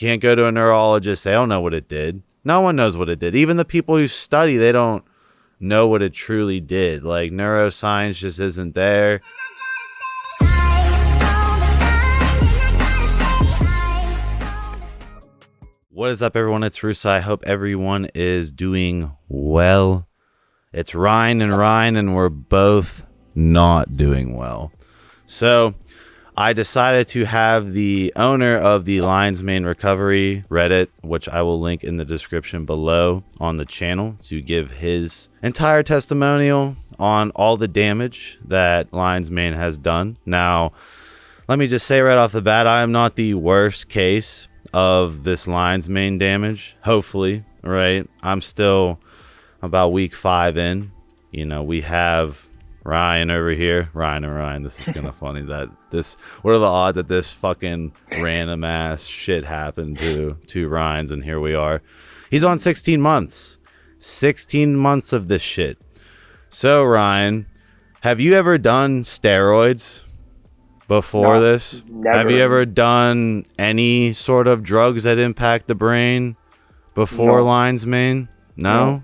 Can't go to a neurologist. They don't know what it did. No one knows what it did. Even the people who study, they don't know what it truly did. Like, neuroscience just isn't there. What is up, everyone? It's Russo. I hope everyone is doing well. It's Ryan, and we're both not doing well. So I decided to have the owner of the LionsManeRecovery Reddit, which I will link in the description below on the channel, to give his entire testimonial on all the damage that LionsMane has done. Now, let me just say right off the bat, I am not the worst case of this LionsMane damage. Hopefully, right? I'm still about week 5 in. You know, we have Ryan over here. Ryan, this is kind of funny that this, what are the odds that this fucking random ass shit happened to Ryan's, and here we are. He's on 16 months. 16 months of this shit. So, Ryan, have you ever done steroids before this? Never. Have you ever done any sort of drugs that impact the brain before LionsMane? No?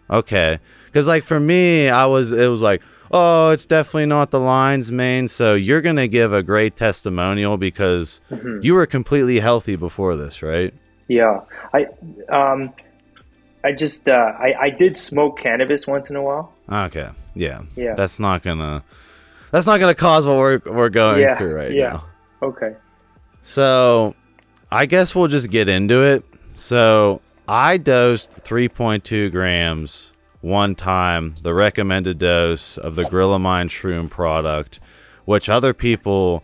Okay. Because, like, for me, it was like, oh, it's definitely not the LionsMane. So you're going to give a great testimonial because you were completely healthy before this, right? Yeah. I did smoke cannabis once in a while. Okay. Yeah. Yeah. That's not gonna cause what we're going through right now. Okay. So I guess we'll just get into it. So I dosed 3.2 grams one time, the recommended dose of the Gorilla Mind Shroom product, which other people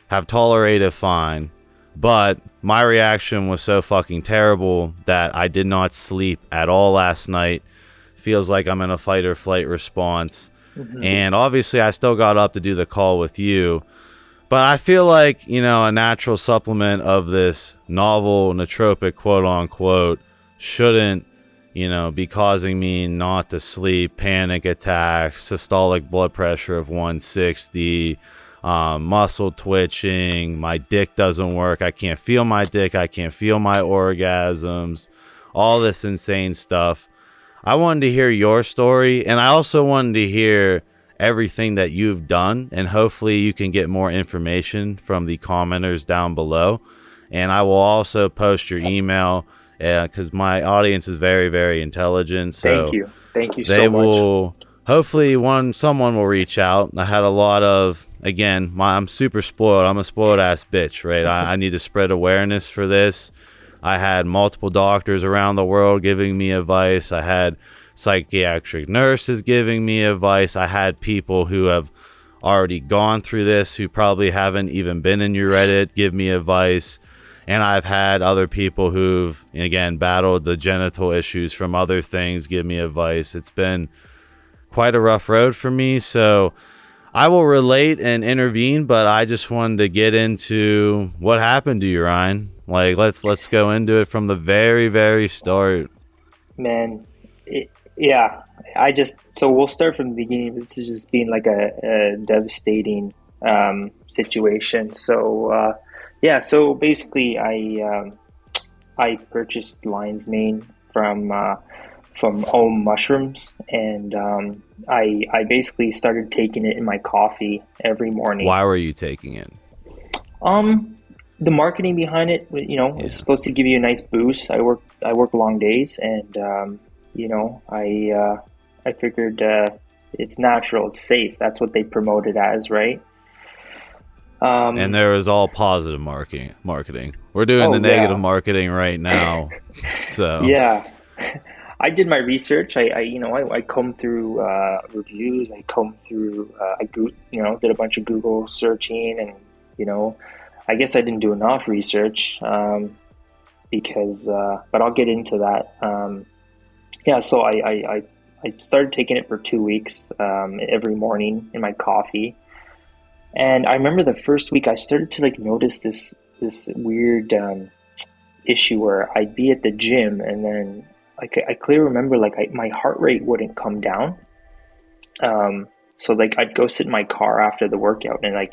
have tolerated fine, but my reaction was so fucking terrible that I did not sleep at all last night. Feels like I'm in a fight or flight response. And obviously I still got up to do the call with you, but I feel like, you know, a natural supplement of this novel nootropic, quote unquote, shouldn't, you know, be causing me not to sleep, panic attacks, systolic blood pressure of 160, muscle twitching, my dick doesn't work, I can't feel my dick, I can't feel my orgasms, all this insane stuff. I wanted to hear your story, and I also wanted to hear everything that you've done, and hopefully you can get more information from the commenters down below. And I will also post your email, because my audience is very, very intelligent. So thank you they so much. will hopefully someone will reach out. I had a lot of, again, I'm super spoiled. I'm a spoiled ass bitch, right? I need to spread awareness for this. I had multiple doctors around the world giving me advice. I had psychiatric nurses giving me advice. I had people who have already gone through this who probably haven't even been in your Reddit give me advice. And I've had other people who've, again, battled the genital issues from other things give me advice. It's been quite a rough road for me. So I will relate and intervene, but I just wanted to get into what happened to you, Ryan. Like, let's go into it from the very, very start. Man, so we'll start from the beginning. This has just been like a devastating situation. So, so basically I purchased LionsMane from Home Mushrooms, and I basically started taking it in my coffee every morning. Why were you taking it? The marketing behind it, you know, is supposed to give you a nice boost. I work long days, and you know, I figured it's natural, it's safe. That's what they promote it as, right? And there is all positive marketing. We're doing the negative marketing right now. So yeah, I did my research. I combed through reviews. I combed through. Did a bunch of Google searching, and you know, I guess I didn't do enough research because. But I'll get into that. So I started taking it for 2 weeks every morning in my coffee. And I remember the first week I started to like notice this weird issue where I'd be at the gym, and then I clearly remember my heart rate wouldn't come down. So like I'd go sit in my car after the workout, and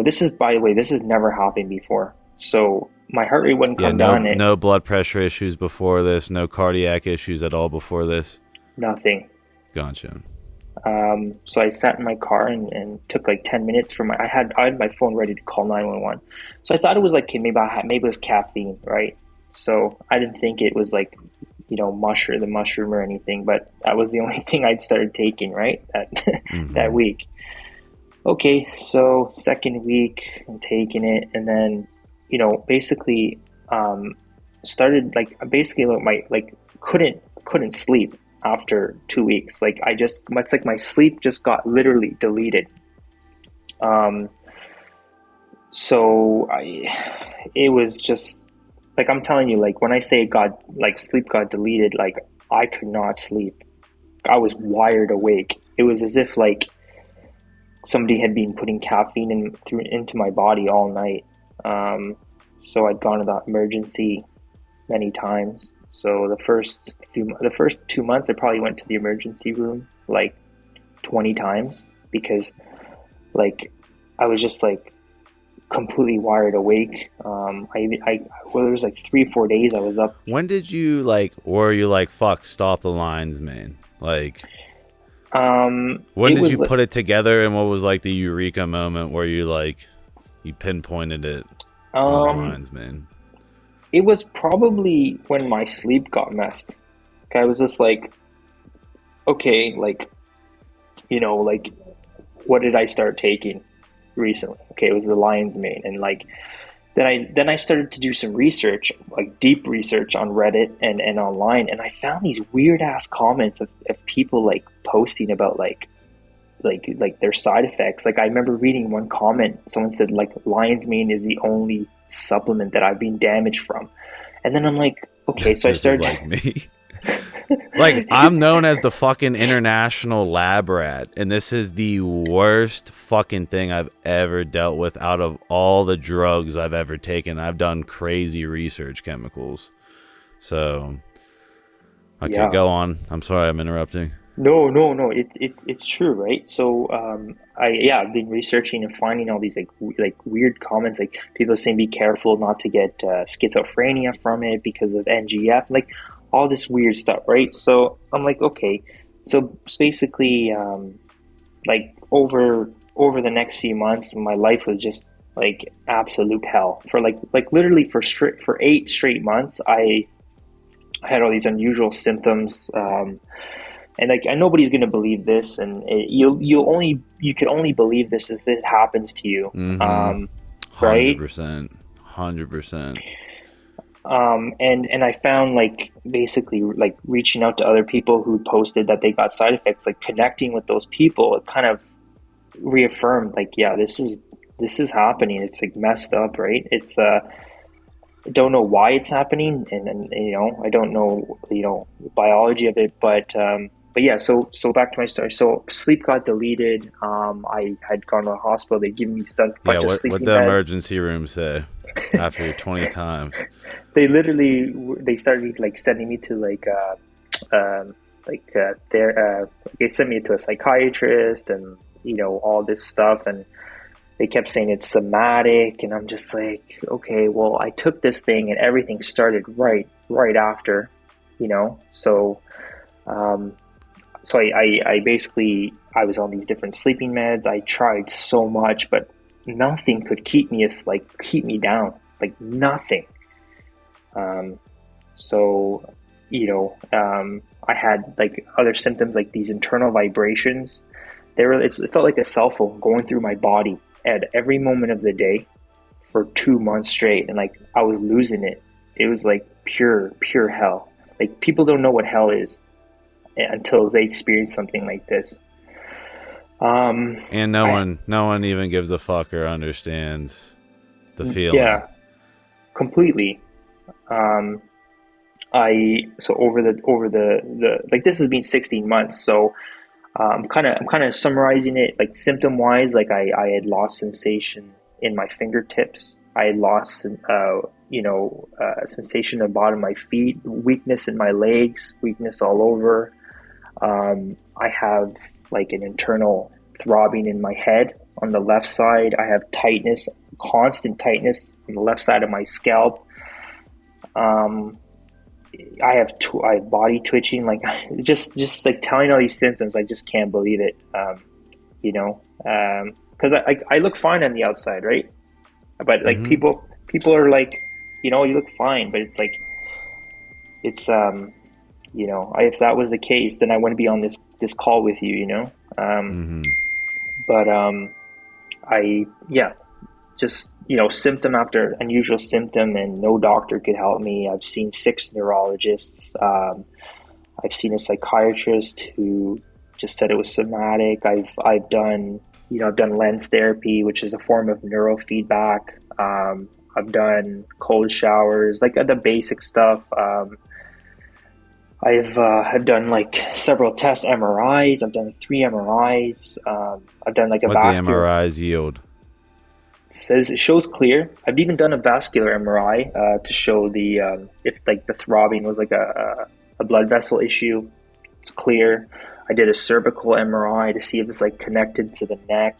this is, by the way, this has never happened before. So my heart rate wouldn't Yeah, come down. no blood pressure issues before this, no cardiac issues at all before this. Nothing. Gotcha. So I sat in my car and took like 10 minutes for I had my phone ready to call 911. So I thought it was like, okay, maybe it was caffeine, right? So I didn't think it was like, the mushroom or anything, but that was the only thing I'd started taking, right? That week. Okay, so second week I'm taking it, and then, basically, started like basically couldn't sleep after 2 weeks. Like it's like my sleep just got literally deleted. Um, so it was just like, I'm telling you, like when I say sleep got deleted, like I could not sleep. I was wired awake. It was as if like somebody had been putting caffeine into my body all night. So I'd gone to the emergency many times. So the first 2 months, I probably went to the emergency room like 20 times because like I was just like completely wired awake. There was like 3-4 days I was up. When did you were you like, fuck, stop the lines, man? Like, when did you put it together, and what was like the Eureka moment where you pinpointed it on the lines, man? It was probably when my sleep got messed. I was just like, okay, like, what did I start taking recently? Okay, it was the lion's mane, and like then I started to do some research, like deep research on Reddit and online, and I found these weird ass comments of people like posting about like their side effects. Like I remember reading one comment, someone said like lion's mane is the only supplement that I've been damaged from. And then I'm like, okay, so I started like me. Like, I'm known as the fucking international lab rat, and this is the worst fucking thing I've ever dealt with out of all the drugs I've ever taken. I've done crazy research chemicals. So, okay, yeah. Go on. I'm sorry I'm interrupting. No. It's true, right? So, I've been researching and finding all these like weird comments, like people saying be careful not to get schizophrenia from it because of NGF, like all this weird stuff, right? So I'm like, okay, so basically, like over the next few months, my life was just like absolute hell for like literally for 8 straight months. I had all these unusual symptoms. And like, and nobody's gonna believe this, and you can only believe this if it happens to you, right? 100%. And I found like basically like reaching out to other people who posted that they got side effects, like connecting with those people, it kind of reaffirmed like, yeah, this is happening. It's like messed up, right? It's I don't know why it's happening, and I don't know the biology of it, but yeah, so back to my story. So sleep got deleted. I had gone to the hospital. They given me a bunch of sleeping meds. What the emergency room say after 20 times? They started like sending me to they sent me to a psychiatrist and all this stuff, and they kept saying it's somatic, and I'm just like, okay, well, I took this thing and everything started right after, so I basically, I was on these different sleeping meds. I tried so much, but nothing could keep me down, like nothing. I had like other symptoms, like these internal vibrations. It felt like a cell phone going through my body at every moment of the day for 2 months straight, and like I was losing it. It was like pure hell. Like people don't know what hell is until they experience something like this. And no one even gives a fuck or understands the feeling. Yeah, completely. So over the like, this has been 16 months. So I'm kind of summarizing it, like symptom wise. Like I had lost sensation in my fingertips. I had lost sensation at the bottom of my feet, weakness in my legs, weakness all over. I have like an internal throbbing in my head on the left side. I have tightness constant tightness on the left side of my scalp. I have body twitching, like just like telling all these symptoms. I just can't believe it. You know, because I look fine on the outside, right? But like Mm-hmm. people are like, you know, you look fine, but it's like it's you know, if that was the case, then I wouldn't be on this call with you, you know. Mm-hmm. But I yeah, just you know, symptom after unusual symptom, and no doctor could help me. I've seen 6 neurologists. I've seen a psychiatrist who just said it was somatic. I've done I've done lens therapy, which is a form of neurofeedback. I've done cold showers, like the basic stuff. I've done like several tests, MRIs. I've done like 3 MRIs. I've done like a What the vascular. MRIs yield? Says it shows clear. I've even done a vascular MRI to show the if like the throbbing was like a blood vessel issue. It's clear. I did a cervical MRI to see if it's like connected to the neck.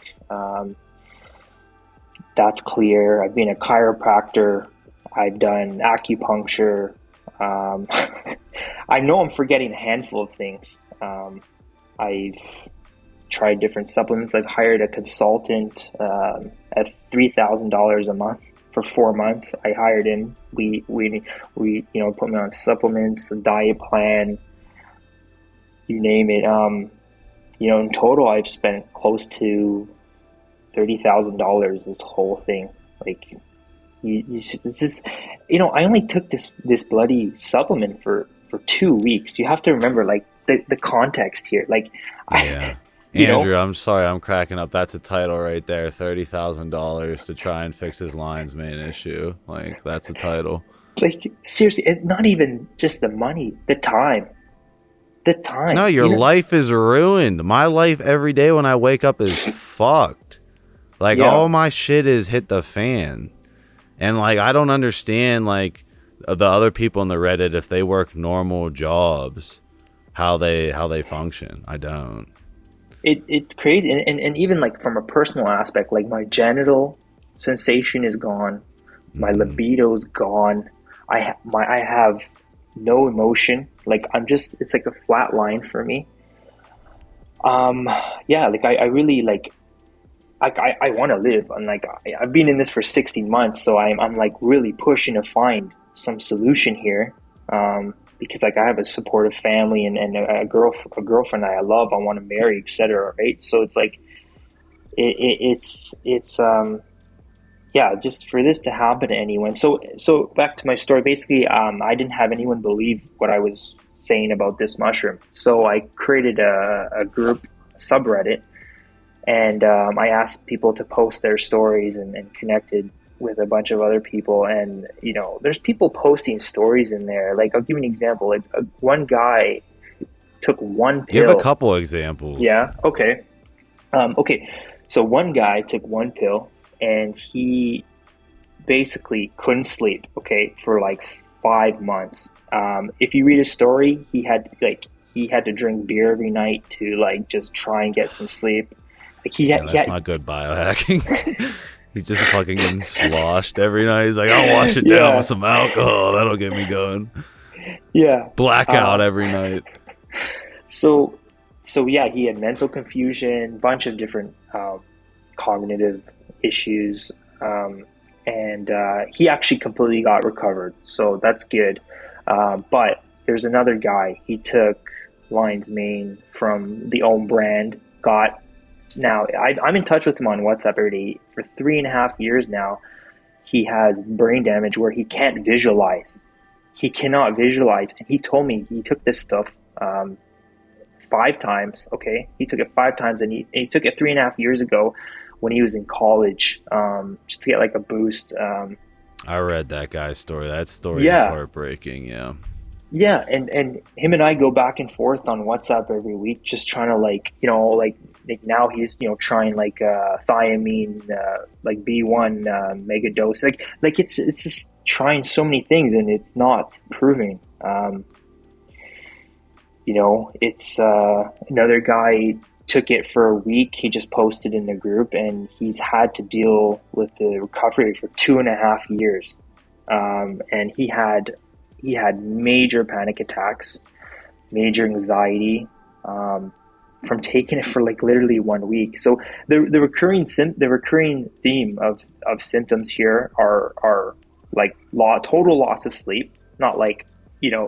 That's clear. I've been a chiropractor. I've done acupuncture. I know I'm forgetting a handful of things. I've tried different supplements. I've hired a consultant at $3,000 a month for 4 months. I hired him. We you know, put me on supplements, a diet plan, you name it. You know, in total, I've spent close to $30,000 this whole thing. Like, it's just, you know, I only took this bloody supplement for 2 weeks. You have to remember, like, the context here. Like, Yeah. you Andrew, know, I'm sorry, I'm cracking up. That's a title right there. $30,000 to try and fix his lion's mane issue. Like, that's a title. like seriously, and not even just the money, the time, No, your you know. life is ruined. My life every day when I wake up is fucked. Like, Yeah, all my shit is hit the fan. And, like, I don't understand, like, the other people in the Reddit, if they work normal jobs, how they function. I don't. it's crazy, and even like from a personal aspect, like my genital sensation is gone, my Mm-hmm. libido's gone. I have no emotion. Like I'm just, it's like a flat line for me. Um, yeah, like I really like I want to live. I'm like I've been in this for 60 months, so I'm like really pushing to find some solution here. Because like I have a supportive family and a girlfriend that I love, I want to marry, etc. Right? So it's like it's yeah, just for this to happen to anyone. So back to my story. Basically, I didn't have anyone believe what I was saying about this mushroom. So I created a group, a subreddit, and I asked people to post their stories and connected with a bunch of other people. And you know, there's people posting stories in there. Like I'll give you an example. Like one guy took one Give a pill. couple examples. Yeah. Okay. Okay. So one guy took one pill and he basically couldn't sleep. Okay, for like 5 months. If you read his story, he had to drink beer every night to like just try and get some sleep. Like Yeah, he that's had not good biohacking. He's just fucking getting sloshed every night. He's like, I'll wash it down with yeah, some alcohol. That'll get me going. yeah. Blackout Uh, every night. so so yeah, he had mental confusion, bunch of different cognitive issues, and he actually completely got recovered. So that's good. But there's another guy. He took Lion's Mane from the own brand. Got now. I'm in touch with him on WhatsApp every day for 3.5 years now. He has brain damage where he can't visualize. He cannot visualize, and he told me he took this stuff 5 times. Okay, he took it 5 times, and he took it 3.5 years ago when he was in college, just to get like a boost. I read that guy's story. That story is Yeah, heartbreaking. Yeah. yeah, and him and I go back and forth on WhatsApp every week, just trying to like like now he's trying like thiamine, like B1 mega dose, like it's just trying so many things and it's not proving. It's another guy took it for a week. He just posted in the group, and he's had to deal with the recovery for 2.5 years. And he had major panic attacks, major anxiety, from taking it for like literally 1 week. So the recurring theme of symptoms here are like total loss of sleep, not like,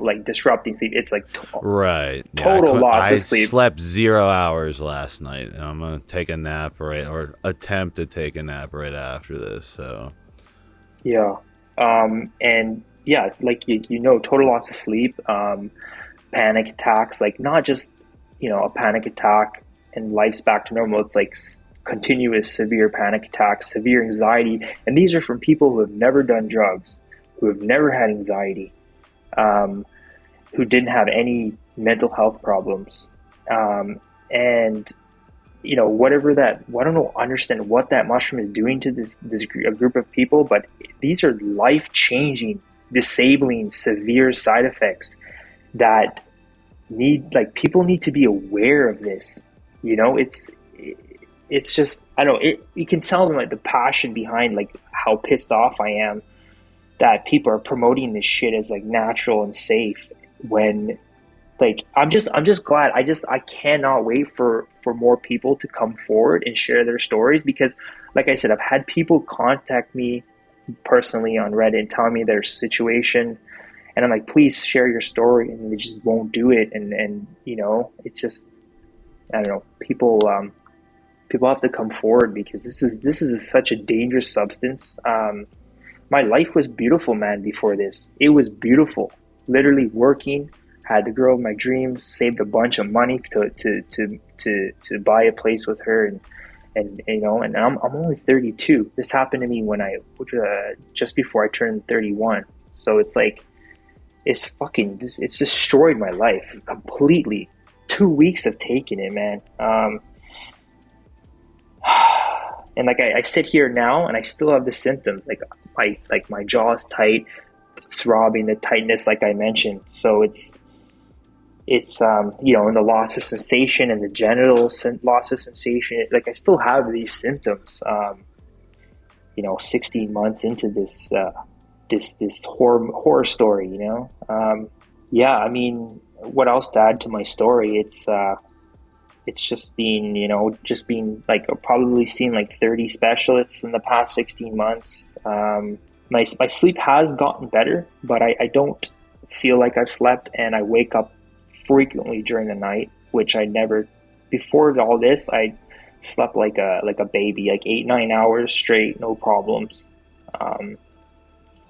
like disrupting sleep. It's like Right. Yeah, total loss I of sleep. slept 0 hours last night, and I'm gonna take a nap or attempt to take a nap right after this. So Yeah. And yeah, like total loss of sleep, panic attacks, like not just, a panic attack and life's back to normal. It's like continuous severe panic attacks, severe anxiety. And these are from people who have never done drugs, who have never had anxiety, who didn't have any mental health problems. And whatever that, I don't know, understand what that mushroom is doing to this group of people, but these are life-changing, disabling, severe side effects that people need to be aware of this. It's just, I don't know, you can tell them like the passion behind like how pissed off I am that people are promoting this shit as like natural and safe, when like I'm just glad. I cannot wait for more people to come forward and share their stories, because like I said, I've had people contact me personally on Reddit and tell me their situation, and I'm like, please share your story, and they just won't do it. And it's just, I don't know, people have to come forward, because this is such a dangerous substance. My life was beautiful, man, before this. It was beautiful. Literally working, had the girl of my dreams, saved a bunch of money to buy a place with her, and I'm only 32. This happened to me when just before I turned 31. So it's like, it's destroyed my life completely. 2 weeks of taking it, man. And like I sit here now and I still have the symptoms. Like my jaw is tight, it's throbbing, the tightness, like I mentioned. So it's and the loss of sensation and the genital loss of sensation. Like I still have these symptoms. 16 months into this horror story. Yeah. I mean, what else to add to my story? It's just been like, I've probably seen like 30 specialists in the past 16 months. My sleep has gotten better, but I don't feel like I've slept, and I wake up frequently during the night, which I never, before all this, I slept like a baby, like 8-9 hours straight, no problems.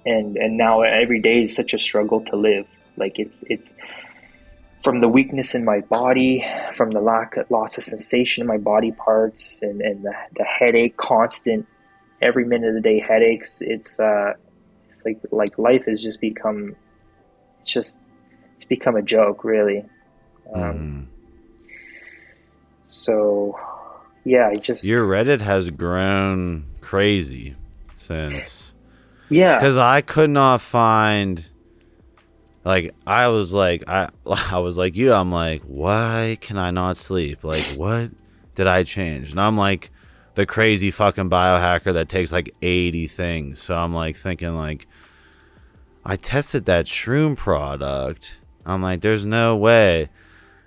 And now every day is such a struggle to live. Like it's from the weakness in my body, from the loss of sensation in my body parts, and the headache, constant, every minute of the day headaches. It's like life has just become, it's become a joke, really. So yeah, your Reddit has grown crazy since. Yeah. Because I could not find, like, I was like you. I'm like, why can I not sleep? Like, what did I change? And I'm like the crazy fucking biohacker that takes like 80 things. So I'm like thinking, like, I tested that shroom product. I'm like, there's no way.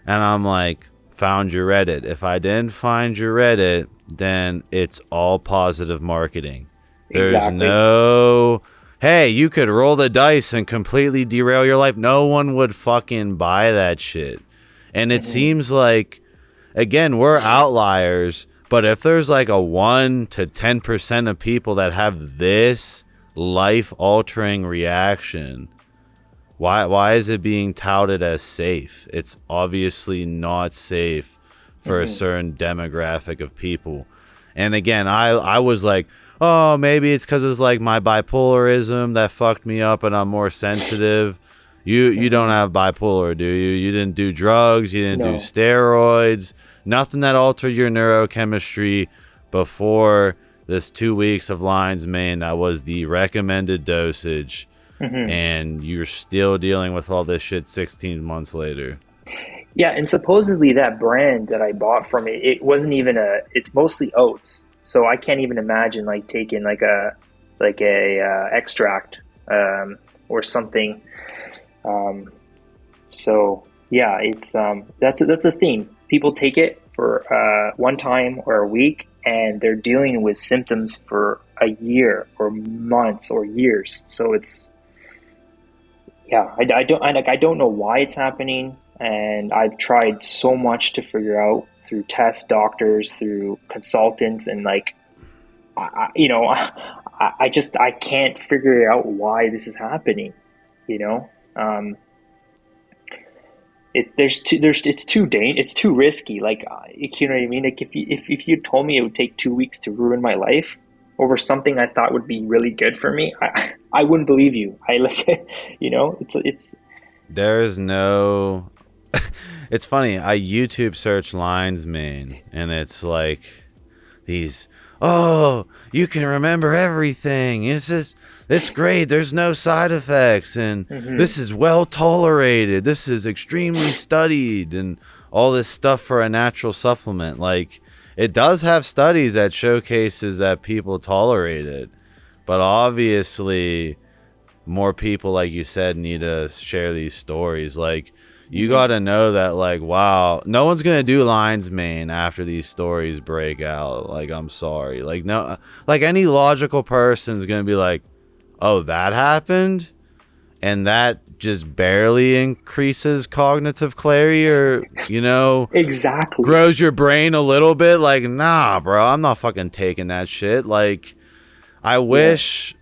And I'm like, found your Reddit. If I didn't find your Reddit, then it's all positive marketing. There's Exactly. no, hey, you could roll the dice and completely derail your life. No one would fucking buy that shit. And it seems like, again, we're outliers, but if there's like a 1 to 10% of people that have this life-altering reaction, why is it being touted as safe? It's obviously not safe for a certain demographic of people. And again, I was like, oh, maybe it's because it's like my bipolarism that fucked me up and I'm more sensitive. You don't have bipolar, do you? You didn't do drugs. You didn't do steroids. Nothing that altered your neurochemistry before this 2 weeks of Lion's Mane. That was the recommended dosage. And you're still dealing with all this shit 16 months later. Yeah, and supposedly that brand that I bought from it, it wasn't even it's mostly oats. So I can't even imagine like taking like a extract or something. Um, so yeah, it's that's a theme. People take it for one time or a week, and they're dealing with symptoms for a year or months or years. So it's yeah, I don't know why it's happening, and I've tried so much to figure out through tests, doctors, through consultants, and like you know, I can't figure out why this is happening. You know, it's too risky. Like you know what I mean? Like if you told me it would take 2 weeks to ruin my life over something I thought would be really good for me, I wouldn't believe you. I like you know, it's There's no. It's funny. I YouTube search Lion's Mane, and it's like these. Oh, you can remember everything. It's great. There's no side effects, and mhm. this is well tolerated. This is extremely studied, and all this stuff for a natural supplement. Like it does have studies that showcases that people tolerate it, but obviously more people, like you said, need to share these stories. Like you Mhm. got to know that, like, wow, no one's gonna do Lion's Mane after these stories break out. Like, I'm sorry, like, no, like any logical person's gonna be like, oh, that happened, and that just barely increases cognitive clarity, or Exactly. grows your brain a little bit. Like, nah, bro, I'm not fucking taking that shit. Like, I Yeah. wish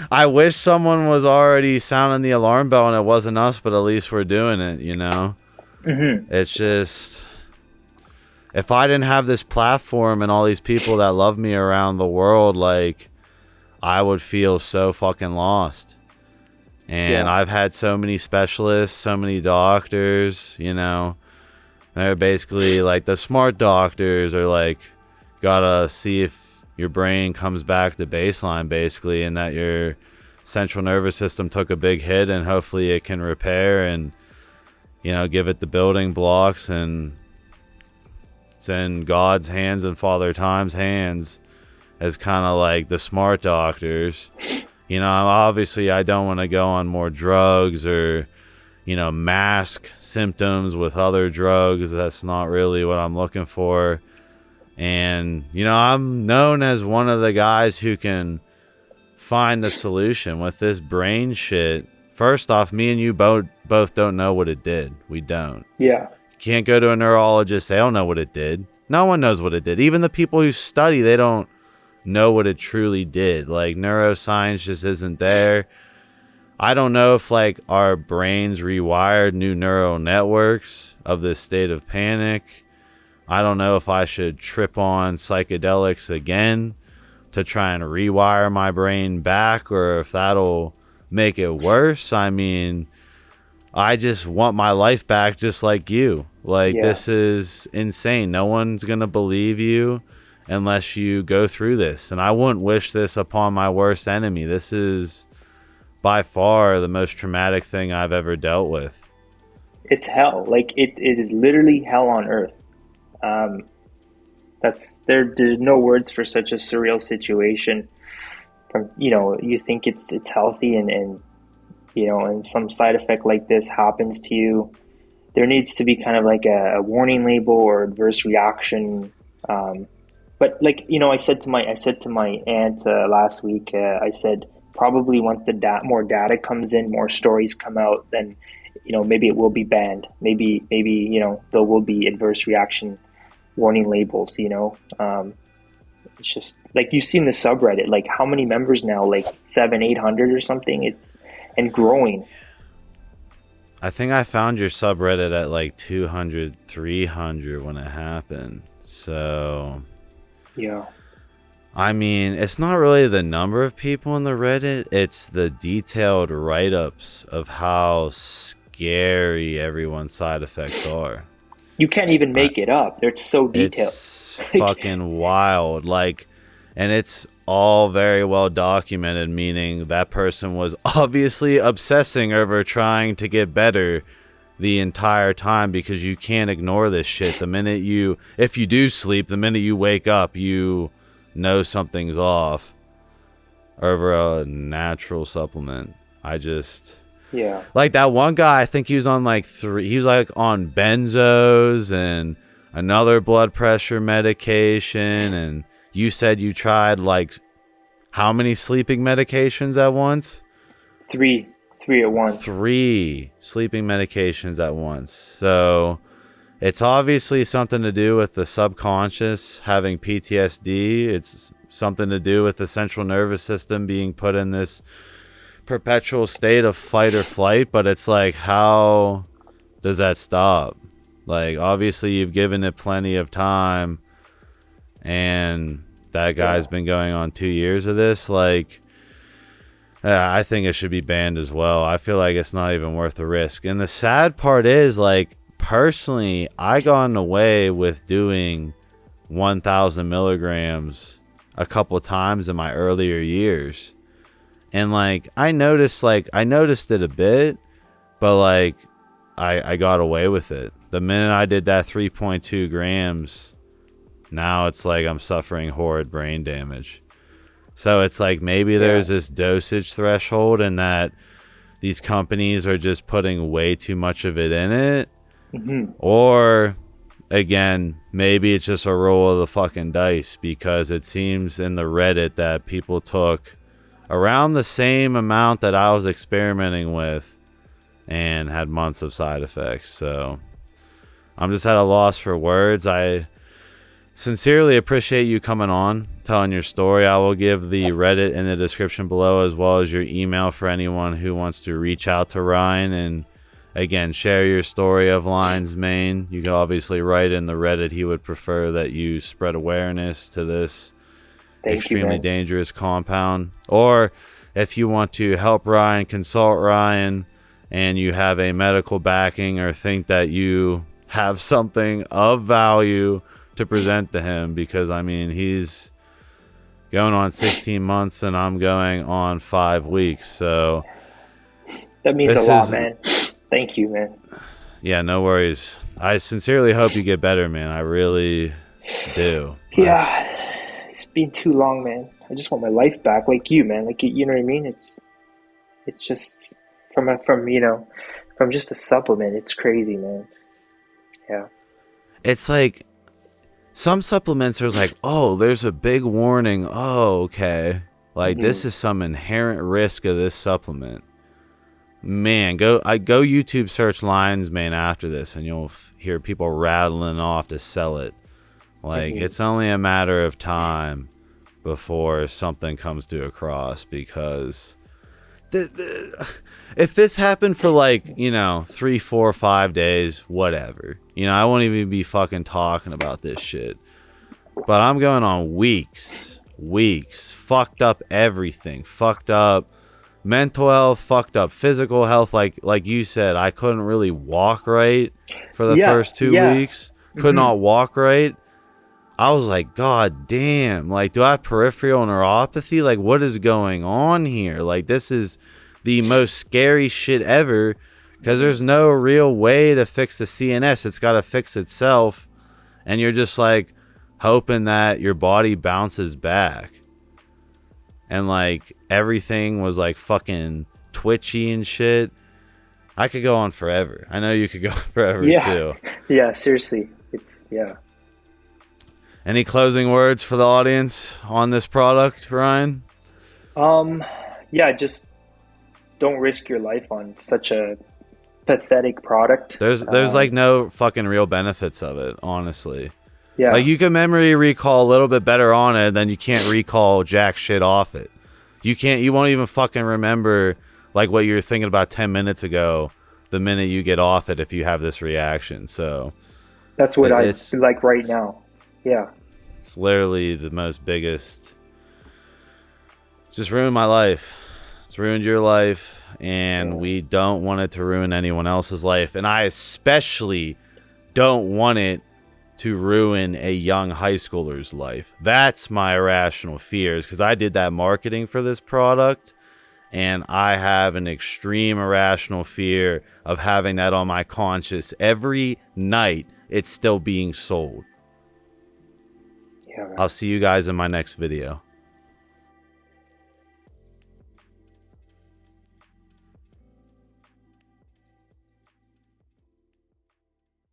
I wish someone was already sounding the alarm bell and it wasn't us, but at least we're doing it. Mhm. It's just, if I didn't have this platform and all these people that love me around the world, like, I would feel so fucking lost. And Yeah. I've had so many specialists, so many doctors. They're basically like the smart doctors are like, gotta see if your brain comes back to baseline, basically, and that your central nervous system took a big hit, and hopefully it can repair and, give it the building blocks, and it's in God's hands and Father Time's hands as kind of like the smart doctors. Obviously I don't want to go on more drugs or mask symptoms with other drugs. That's not really what I'm looking for. And, I'm known as one of the guys who can find the solution with this brain shit. First off, me and you both don't know what it did. We don't. Yeah. You can't go to a neurologist. They don't know what it did. No one knows what it did. Even the people who study, they don't know what it truly did. Like, neuroscience just isn't there. I don't know if, like, our brains rewired new neural networks of this state of panic. I don't know if I should trip on psychedelics again to try and rewire my brain back, or if that'll make it worse. I mean, I just want my life back just like you. Like, Yeah. this is insane. No one's going to believe you unless you go through this. And I wouldn't wish this upon my worst enemy. This is by far the most traumatic thing I've ever dealt with. It's hell. Like it is literally hell on earth. Um, there's no words for such a surreal situation. From you think it's healthy, and and some side effect like this happens to you, there needs to be kind of like a warning label or adverse reaction. But like I said to my aunt last week, I said probably once the more data comes in, more stories come out, then maybe it will be banned. Maybe there will be adverse reaction warning labels. It's just like you've seen the subreddit, like how many members now, like 700-800 or something. It's and growing. I think I found your subreddit at like 200, 300 when it happened. So, Yeah. I mean, it's not really the number of people in the Reddit, it's the detailed write ups of how scary everyone's side effects are. You can't even I, make it up. They're so detailed. It's Like, fucking wild. Like, and it's all very well documented, meaning that person was obviously obsessing over trying to get better the entire time, because you can't ignore this shit. If you do sleep, the minute you wake up, you know something's off over a natural supplement. Yeah. Like that one guy, I think he was on like he was like on benzos and another blood pressure medication. And you said you tried like how many sleeping medications at once? Three at once. 3 sleeping medications at once. So it's obviously something to do with the subconscious having PTSD. It's something to do with the central nervous system being put in this perpetual state of fight or flight. But it's like, how does that stop? Like, obviously you've given it plenty of time, and that guy's been going on 2 years of this. Like, I think it should be banned as well. I feel like it's not even worth the risk. And the sad part is, like, personally, I gotten away with doing 1,000 milligrams a couple times in my earlier years. And, like, I noticed it a bit, but, like, I got away with it. The minute I did that 3.2 grams, now it's like I'm suffering horrid brain damage. So it's like maybe there's this dosage threshold, and that these companies are just putting way too much of it in it. Mm-hmm. Or, again, maybe it's just a roll of the fucking dice, because it seems in the Reddit that people took around the same amount that I was experimenting with and had months of side effects. So I'm just at a loss for words. I sincerely appreciate you coming on, telling your story. I will give the Reddit in the description below, as well as your email for anyone who wants to reach out to Ryan and, again, share your story of LionsMane. You can obviously write in the Reddit he would prefer that you spread awareness to this extremely dangerous compound. Or if you want to help Ryan, consult Ryan, and you have a medical backing or think that you have something of value to present to him, because I mean, he's going on 16 months and I'm going on 5 weeks, so that means a lot, man. Thank you, man. Yeah, no worries. I sincerely hope you get better, man. I really do. Yeah, it's been too long, man. I just want my life back, like you, man. Like, you know what I mean? It's just from just a supplement. It's crazy, man. Yeah. It's like some supplements are like, oh, there's a big warning. Oh, okay. Like, this is some inherent risk of this supplement. Man, go YouTube search LionsMane after this, and you'll hear people rattling off to sell it. Like, it's only a matter of time before something comes to a cross, because if this happened for, like, 3, 4, 5 days, whatever. I won't even be fucking talking about this shit. But I'm going on weeks. Fucked up everything. Fucked up mental health, fucked up physical health. Like you said, I couldn't really walk right for the first 2 weeks. Could not walk right. I was like, God damn. Like, do I have peripheral neuropathy? Like, what is going on here? Like, this is the most scary shit ever, because there's no real way to fix the CNS. It's got to fix itself. And you're just like hoping that your body bounces back. And like everything was like fucking twitchy and shit. I could go on forever. I know you could go forever too. Yeah, seriously. Any closing words for the audience on this product, Ryan? Yeah, just don't risk your life on such a pathetic product. There's like no fucking real benefits of it, honestly. Yeah. Like, you can memory recall a little bit better on it than you can't recall jack shit off it. You won't even fucking remember like what you were thinking about 10 minutes ago the minute you get off it if you have this reaction. So that's what I like right now. Yeah. It's literally the most biggest. Just ruined my life. It's ruined your life, and we don't want it to ruin anyone else's life. And I especially don't want it to ruin a young high schooler's life. That's my irrational fears, because I did that marketing for this product, and I have an extreme irrational fear of having that on my conscience every night. It's still being sold. Yeah, man. I'll see you guys in my next video.